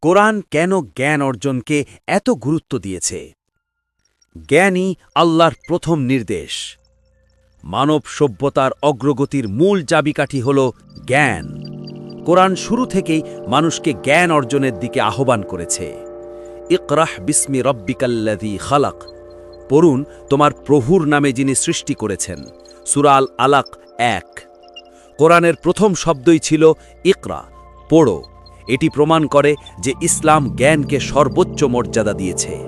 কোরআন কেন জ্ঞান অর্জনকে এত গুরুত্ব দিয়েছে? জ্ঞানই আল্লাহর প্রথম নির্দেশ। মানব সভ্যতার অগ্রগতির মূল চাবিকাঠি হল জ্ঞান। কোরআন শুরু থেকেই মানুষকে জ্ঞান অর্জনের দিকে আহ্বান করেছে। ইকরাহ বিস্মি রব্বিকাল্লাযী খালাক, পড়ুন তোমার প্রভুর নামে যিনি সৃষ্টি করেছেন। সূরা আল আলাক 1। কোরআনের প্রথম শব্দই ছিল ইকরা, পড়ো। এটি প্রমাণ করে যে ইসলাম জ্ঞানকে সর্বোচ্চ মর্যাদা দিয়েছে।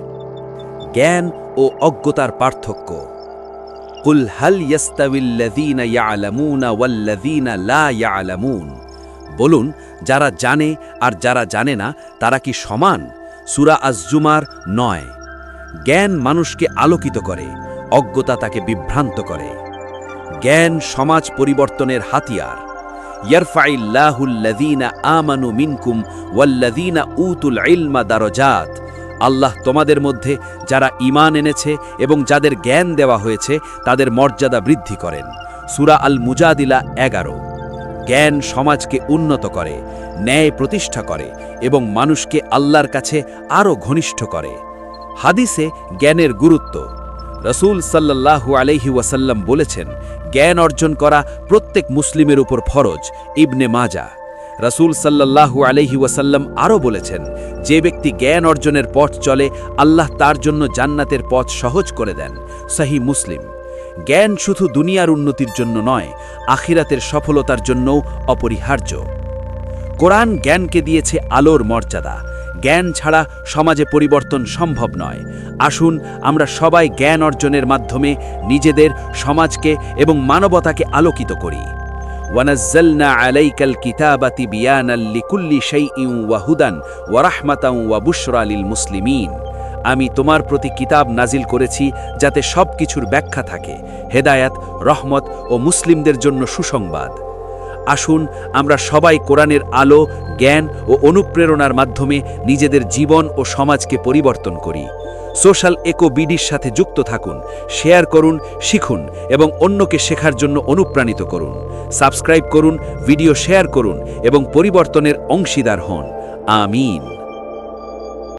জ্ঞান ও অজ্ঞতার পার্থক্য। কুল হাল ইয়াস্তাবিল্লাযীনা ইয়ালামুনা ওয়াল্লাযীনা লা ইয়ালামুন, বলুন যারা জানে আর যারা জানে না তারা কি সমান? সূরা আজ-জুমার 9। জ্ঞান মানুষকে আলোকিত করে, অজ্ঞতা তাকে বিভ্রান্ত করে। জ্ঞান সমাজ পরিবর্তনের হাতিয়ার। ইয়ারফাইল্লাহুল্লাযীনা আমানু মিনকুম ওয়াল্লাযীনা উতুল ইলমা দারাজাত, আল্লাহ তোমাদের মধ্যে যারা ঈমান এনেছে এবং যাদের জ্ঞান দেওয়া হয়েছে তাদের মর্যাদা বৃদ্ধি করেন। সূরা আল মুজাদিলা 11। জ্ঞান সমাজকে উন্নত করে, ন্যায় প্রতিষ্ঠা করে এবং মানুষকে আল্লাহর কাছে আরও ঘনিষ্ঠ করে। হাদিসে জ্ঞানের গুরুত্ব। রাসূল সাল্লাল্লাহু আলাইহি ওয়াসাল্লাম বলেছেন, জ্ঞান অর্জন করা প্রত্যেক মুসলিমের উপর ফরজ। ইবনে মাজাহ। রাসূল সাল্লাল্লাহু আলাইহি ওয়াসাল্লাম আরও বলেছেন, যে ব্যক্তি জ্ঞান অর্জনের পথ চলে আল্লাহ তার জন্য জান্নাতের পথ সহজ করে দেন। সহিহ মুসলিম। জ্ঞান শুধু দুনিয়ার উন্নতির জন্য নয়, আখিরাতের সফলতার জন্যও অপরিহার্য। কোরআন জ্ঞানকে দিয়েছে আলোর মর্যাদা। জ্ঞান ছাড়া সমাজে পরিবর্তন সম্ভব নয়। আসুন আমরা সবাই জ্ঞান অর্জনের মাধ্যমে নিজেদের, সমাজকে এবং মানবতাকে আলোকিত করি। ওয়ানাজ্জালনা আলাইকাল কিতাবা তিবিয়ানাল লিকুল্লি শাইইন ওয়া হুদান ওয়া রাহমাতান ওয়া বুশরা লিল মুসলিমিন, আমি তোমার প্রতি কিতাব নাজিল করেছি যাতে সব কিছুর ব্যাখ্যা থাকে, হেদায়াত, রহমত ও মুসলিমদের জন্য সুসংবাদ। আসুন আমরা সবাই কোরআনের আলো, জ্ঞান ও অনুপ্রেরণার মাধ্যমে নিজেদের জীবন ও সমাজকে পরিবর্তন করি। সোশ্যাল ইকো বিডির সাথে যুক্ত থাকুন, শেয়ার করুন, শিখুন এবং অন্যকে শেখার জন্য অনুপ্রাণিত করুন। সাবস্ক্রাইব করুন, ভিডিও শেয়ার করুন এবং পরিবর্তনের অংশীদার হন। আমিন।